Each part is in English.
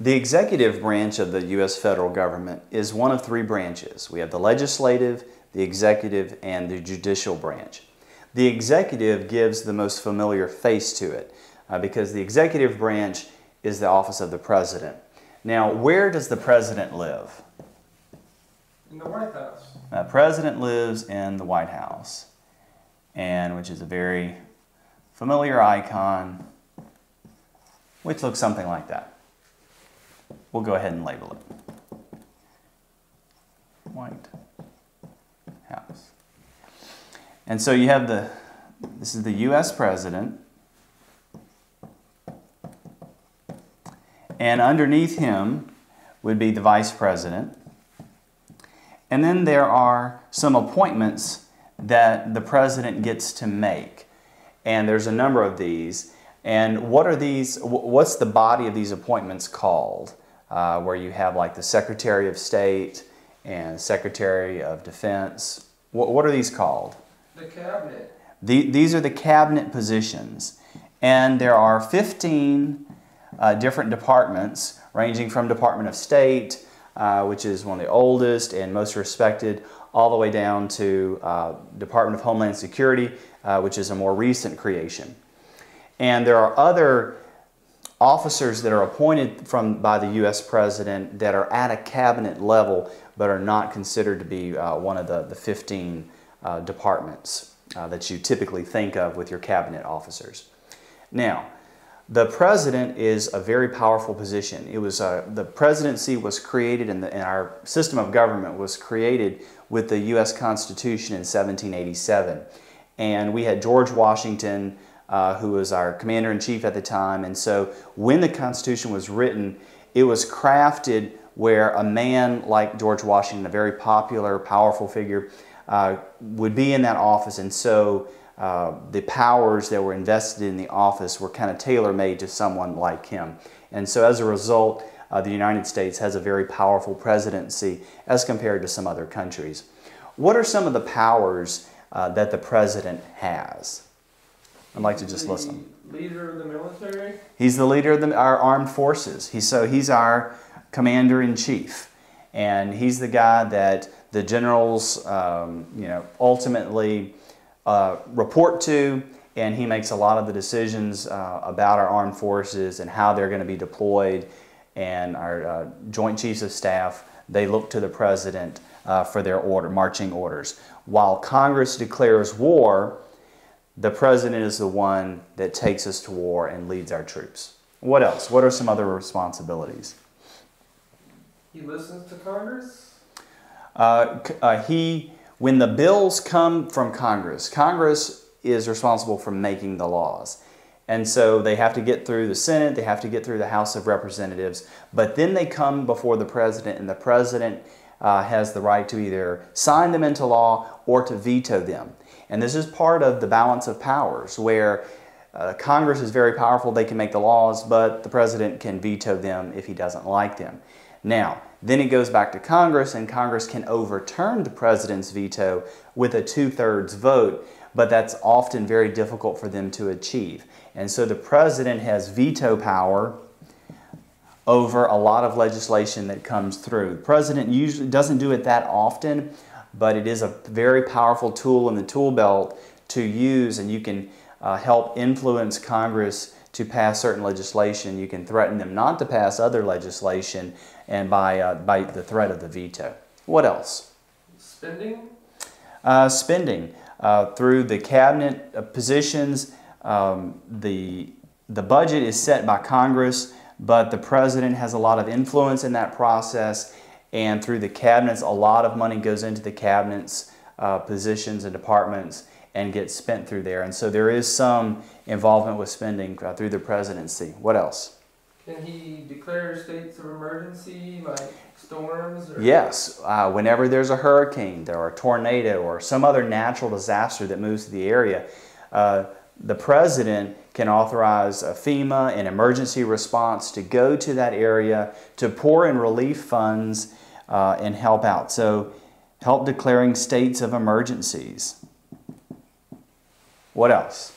The executive branch of the U.S. federal government is one of three branches. We have the legislative, the executive, and the judicial branch. The executive gives the most familiar face to it because the executive branch is the office of the president. Now, where does the president live? In the White House. The president lives in the White House, and which is a very familiar icon, which looks something like that. We'll go ahead and label it. White House. And so you have this is the U.S. president, and underneath him would be the vice president. And then there are some appointments that the president gets to make. And there's a number of these. And what are these? What's the body of these appointments called? Where you have like the Secretary of State and Secretary of Defense. What are these called? The cabinet. These are the cabinet positions. And there are 15 different departments, ranging from Department of State, which is one of the oldest and most respected, all the way down to Department of Homeland Security, which is a more recent creation. And there are other officers that are appointed by the U.S. President that are at a cabinet level but are not considered to be one of the 15 departments that you typically think of with your cabinet officers. Now, the president is a very powerful position. It was the presidency was created and our system of government was created with the U.S. Constitution in 1787. And we had George Washington, who was our commander-in-chief at the time. And so when the Constitution was written, it was crafted where a man like George Washington, a very popular, powerful figure, would be in that office. And so the powers that were invested in the office were kind of tailor-made to someone like him. And so as a result, the United States has a very powerful presidency as compared to some other countries. What are some of the powers that the president has? I'd like to just list them. Leader of the military? He's the leader of our armed forces. He's our commander-in-chief. And he's the guy that the generals ultimately report to, and he makes a lot of the decisions about our armed forces and how they're going to be deployed. And our Joint Chiefs of Staff, they look to the president for their marching orders. While Congress declares war, the president is the one that takes us to war and leads our troops. What else? What are some other responsibilities? He listens to Congress? When the bills come from Congress, Congress is responsible for making the laws. And so they have to get through the Senate, they have to get through the House of Representatives, but then they come before the president, and the president has the right to either sign them into law or to veto them. And this is part of the balance of powers, where Congress is very powerful, they can make the laws, but the president can veto them if he doesn't like them. Now, then it goes back to Congress, and Congress can overturn the president's veto with a 2/3 vote, but that's often very difficult for them to achieve. And so the president has veto power over a lot of legislation that comes through. The president usually doesn't do it that often, but it is a very powerful tool in the tool belt to use, and you can help influence Congress to pass certain legislation. You can threaten them not to pass other legislation, and by the threat of the veto. What else? Spending? Spending. Through the cabinet positions, the budget is set by Congress, but the president has a lot of influence in that process, and through the cabinets, a lot of money goes into the cabinets, positions and departments, and gets spent through there. And so there is some involvement with spending through the presidency. What else? Can he declare states of emergency, like storms? Or? Yes. Whenever there's a hurricane or a tornado or some other natural disaster that moves to the area, the president can authorize a FEMA, an emergency response, to go to that area to pour in relief funds and help out. So help declaring states of emergencies. What else?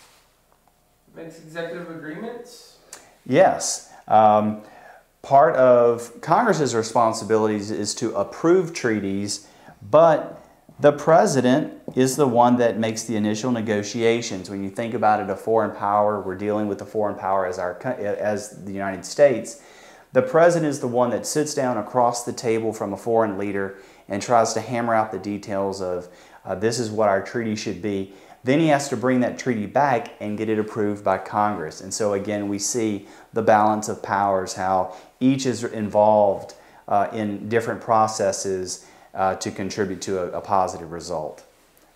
Makes executive agreements? Yes. part of Congress's responsibilities is to approve treaties, but the president is the one that makes the initial negotiations. When you think about it, a foreign power, we're dealing with a foreign power as the United States. The president is the one that sits down across the table from a foreign leader and tries to hammer out the details of this is what our treaty should be. Then he has to bring that treaty back and get it approved by Congress. And so again, we see the balance of powers, how each is involved in different processes to contribute to a positive result.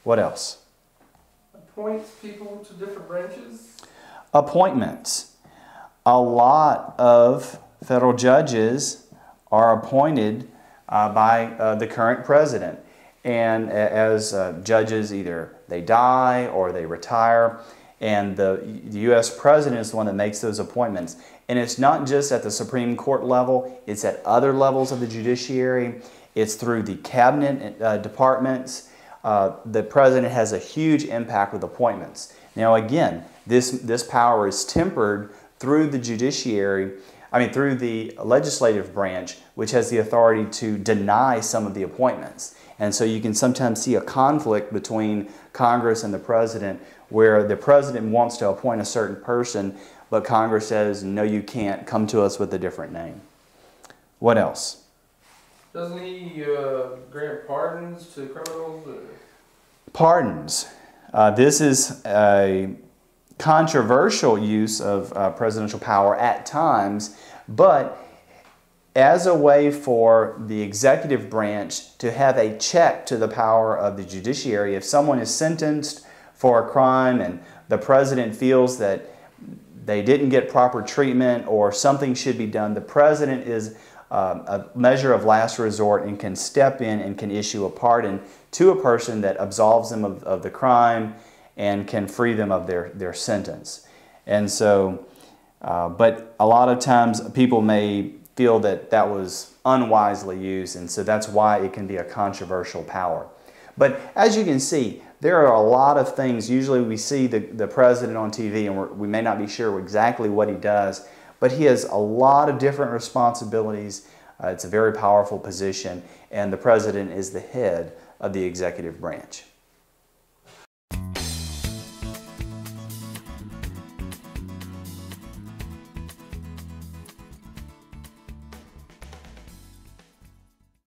What else? Appoints people to different branches? Appointments. A lot of federal judges are appointed by the current president. And as judges, either they die or they retire, and the U.S. president is the one that makes those appointments. And it's not just at the Supreme Court level, it's at other levels of the judiciary. It's through the cabinet departments. The president has a huge impact with appointments. Now again, this power is tempered through the judiciary, through the legislative branch, which has the authority to deny some of the appointments. And so you can sometimes see a conflict between Congress and the president, where the president wants to appoint a certain person, but Congress says, no, you can't, come to us with a different name. What else? Doesn't he grant pardons to criminals? Pardons. This is a controversial use of presidential power at times, but as a way for the executive branch to have a check to the power of the judiciary. If someone is sentenced for a crime and the president feels that they didn't get proper treatment or something should be done, the president is a measure of last resort and can step in and can issue a pardon to a person that absolves them of the crime and can free them of their sentence. And so, but a lot of times people may feel that that was unwisely used, and so that's why it can be a controversial power. But as you can see, there are a lot of things. Usually we see the president on TV and we may not be sure exactly what he does, but he has a lot of different responsibilities. It's a very powerful position, and the president is the head of the executive branch.